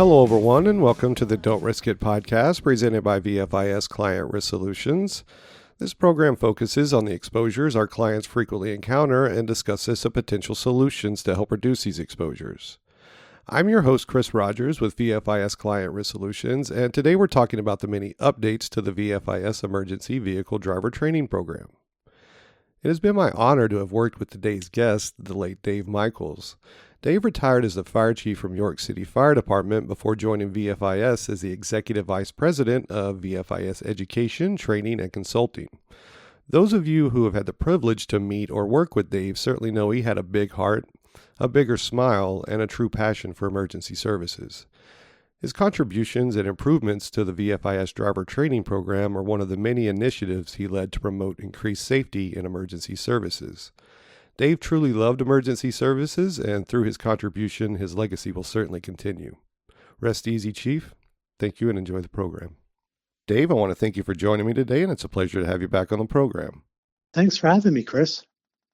Hello, everyone, and welcome to the Don't Risk It podcast presented by VFIS Client Risk Solutions. This program focuses on the exposures our clients frequently encounter and discusses the potential solutions to help reduce these exposures. I'm your host, Chris Rodgers with VFIS Client Risk Solutions, and today we're talking about the many updates to the VFIS Emergency Vehicle Driver Training Program. It has been my honor to have worked with today's guest, the late Dave Michaels. Dave retired as the fire chief from York City Fire Department before joining VFIS as the executive vice president of VFIS Education, Training, and Consulting. Those of you who have had the privilege to meet or work with Dave certainly know he had a big heart, a bigger smile, and a true passion for emergency services. His contributions and improvements to the VFIS driver training program are one of the many initiatives he led to promote increased safety in emergency services. Dave truly loved emergency services, and through his contribution, his legacy will certainly continue. Rest easy, Chief. Thank you and enjoy the program. Dave, I want to thank you for joining me today, and it's a pleasure to have you back on the program. Thanks for having me, Chris.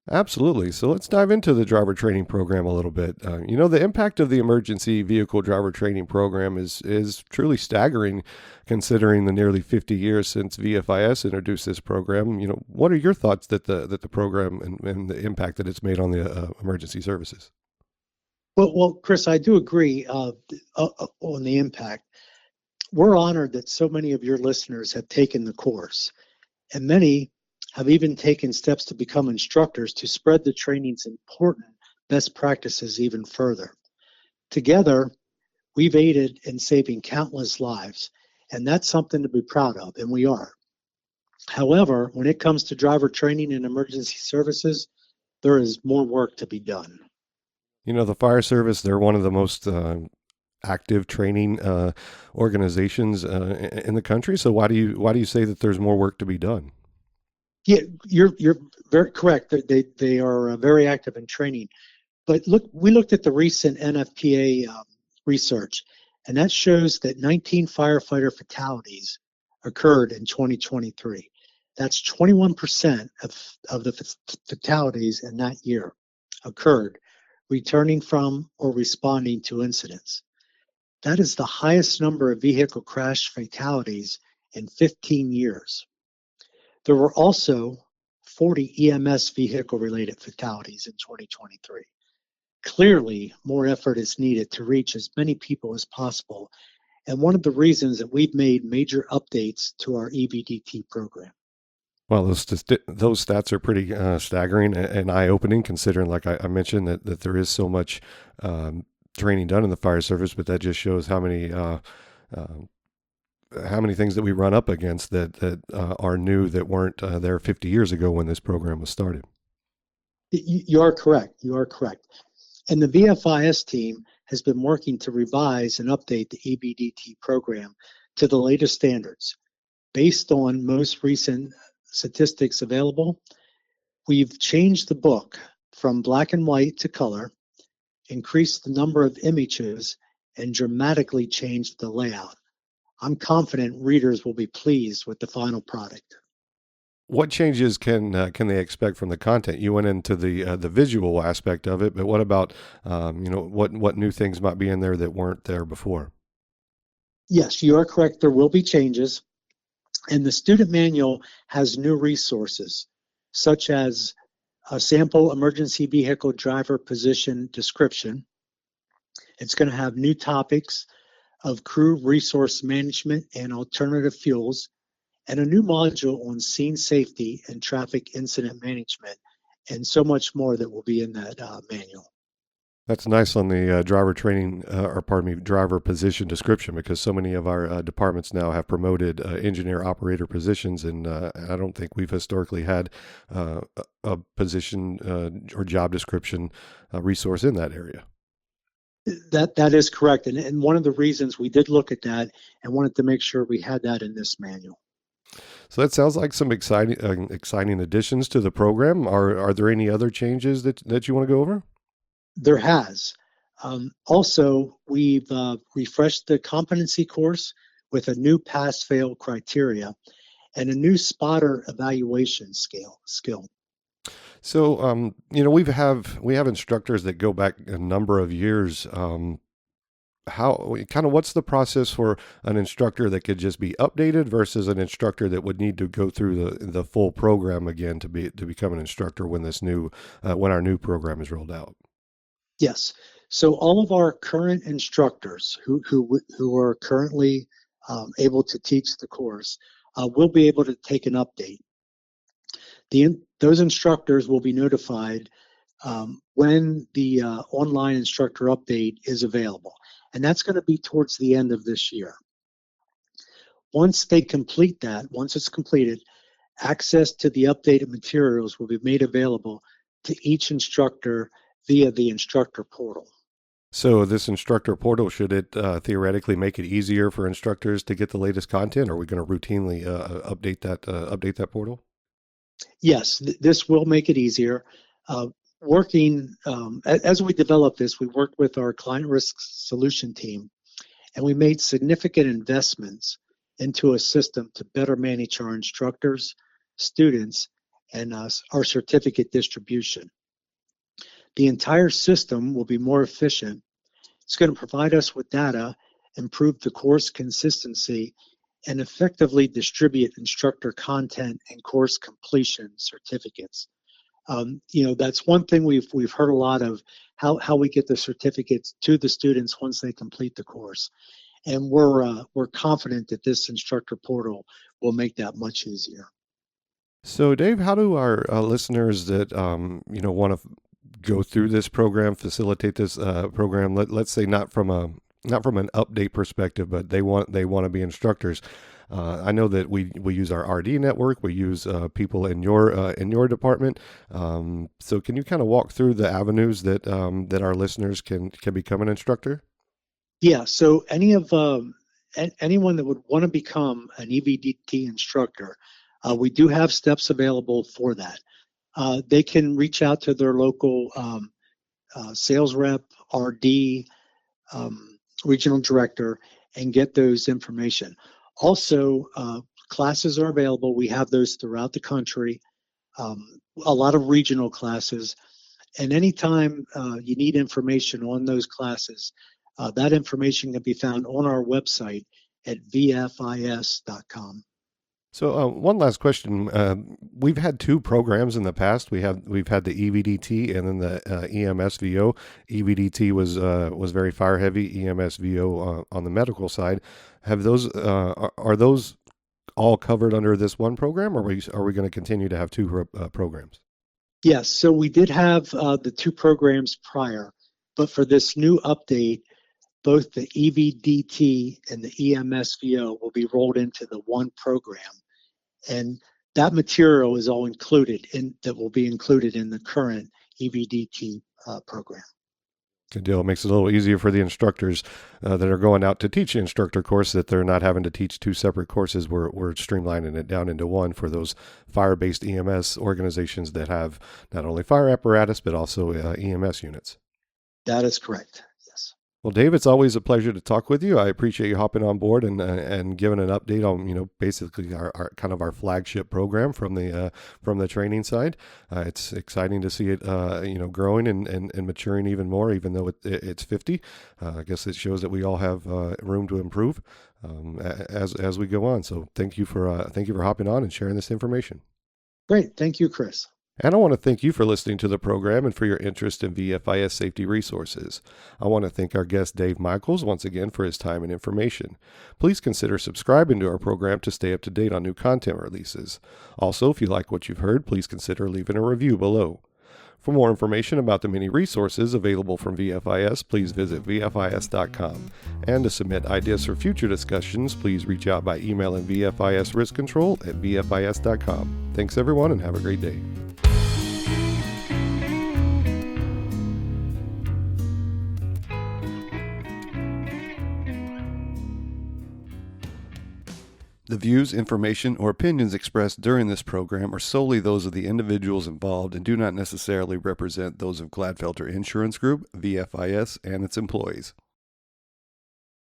Absolutely. So let's dive into the driver training program a little bit. The impact of the emergency vehicle driver training program is truly staggering considering the nearly 50 years since VFIS introduced this program. What are your thoughts that the program and the impact that it's made on the emergency services? Well, Chris, I do agree on the impact. We're honored that so many of your listeners have taken the course, and many have even taken steps to become instructors to spread the training's important best practices even further. Together, we've aided in saving countless lives, and that's something to be proud of, and we are. However, when it comes to driver training and emergency services, there is more work to be done. The fire service, they're one of the most active training organizations in the country. So why do you say that there's more work to be done? Yeah, you're very correct. They are very active in training. But we looked at the recent NFPA research, and that shows that 19 firefighter fatalities occurred in 2023. That's 21% of the fatalities in that year occurred returning from or responding to incidents. That is the highest number of vehicle crash fatalities in 15 years. There were also 40 EMS vehicle-related fatalities in 2023. Clearly, more effort is needed to reach as many people as possible, and one of the reasons that we've made major updates to our EVDT program. Well, those stats are pretty staggering and eye-opening, considering, like I mentioned, that there is so much training done in the fire service, but that just shows how many things that we run up against that are new that weren't there 50 years ago when this program was started. You are correct. And the VFIS team has been working to revise and update the EVDT program to the latest standards. Based on most recent statistics available, we've changed the book from black and white to color, increased the number of images, and dramatically changed the layout. I'm confident readers will be pleased with the final product. What changes can they expect from the content? You went into the visual aspect of it, but what about what new things might be in there that weren't there before? Yes, you are correct. There will be changes, and the student manual has new resources, such as a sample emergency vehicle driver position description. It's going to have new topics of crew resource management and alternative fuels, and a new module on scene safety and traffic incident management, and so much more that will be in that manual. That's nice on the driver position description, because so many of our departments now have promoted engineer operator positions, and I don't think we've historically had a position or job description resource in that area. That is correct, and one of the reasons we did look at that and wanted to make sure we had that in this manual. So that sounds like some exciting additions to the program. Are there any other changes that you want to go over? There has. Also, we've refreshed the competency course with a new pass-fail criteria and a new spotter evaluation skill. So, we have instructors that go back a number of years. what's the process for an instructor that could just be updated versus an instructor that would need to go through the full program again to become an instructor when when our new program is rolled out? Yes. So all of our current instructors who are currently able to teach the course will be able to take an update. Those instructors will be notified when the online instructor update is available, and that's going to be towards the end of this year. Once it's completed, access to the updated materials will be made available to each instructor via the instructor portal. So this instructor portal, should it theoretically make it easier for instructors to get the latest content? Are we going to routinely update that portal? Yes, this will make it easier. As we develop this, we worked with our client risk solution team, and we made significant investments into a system to better manage our instructors, students, and our certificate distribution. The entire system will be more efficient. It's going to provide us with data, improve the course consistency, and effectively distribute instructor content and course completion certificates. That's one thing we've heard a lot of, how we get the certificates to the students once they complete the course. And we're confident that this instructor portal will make that much easier. So, Dave, how do our listeners that want to go through this program, facilitate this program? Let's say not from an update perspective, but they want to be instructors. I know that we use our RD network. We use people in your department. So, can you kind of walk through the avenues that our listeners can become an instructor? Yeah. So anyone that would want to become an EVDT instructor, we do have steps available for that. They can reach out to their local sales rep, RD, regional director, and get those information. Also, classes are available. We have those throughout the country, a lot of regional classes. And anytime you need information on those classes, that information can be found on our website at vfis.com. So one last question. We've had two programs in the past. We've had the EVDT and then the EMSVO. EVDT was very fire heavy. EMSVO on the medical side. Have those are those all covered under this one program, or are we going to continue to have two programs? Yes. So we did have the two programs prior, but for this new update, both the EVDT and the EMSVO will be rolled into the one program. And that material is all that will be included in the current EVDT program. Good deal. It makes it a little easier for the instructors that are going out to teach the instructor course, that they're not having to teach two separate courses. We're streamlining it down into one for those fire-based EMS organizations that have not only fire apparatus, but also EMS units. That is correct. Yes. Well, Dave, it's always a pleasure to talk with you. I appreciate you hopping on board and giving an update on, basically our kind of our flagship program from the training side. It's exciting to see it, growing and maturing even more, even though it's 50. I guess it shows that we all have room to improve as we go on. So thank you for hopping on and sharing this information. Great. Thank you, Chris. And I want to thank you for listening to the program and for your interest in VFIS safety resources. I want to thank our guest Dave Michaels once again for his time and information. Please consider subscribing to our program to stay up to date on new content releases. Also, if you like what you've heard, please consider leaving a review below. For more information about the many resources available from VFIS, please visit VFIS.com. And to submit ideas for future discussions, please reach out by emailing VFISriskcontrol@VFIS.com. Thanks everyone and have a great day. The views, information, or opinions expressed during this program are solely those of the individuals involved and do not necessarily represent those of Gladfelter Insurance Group, VFIS, and its employees.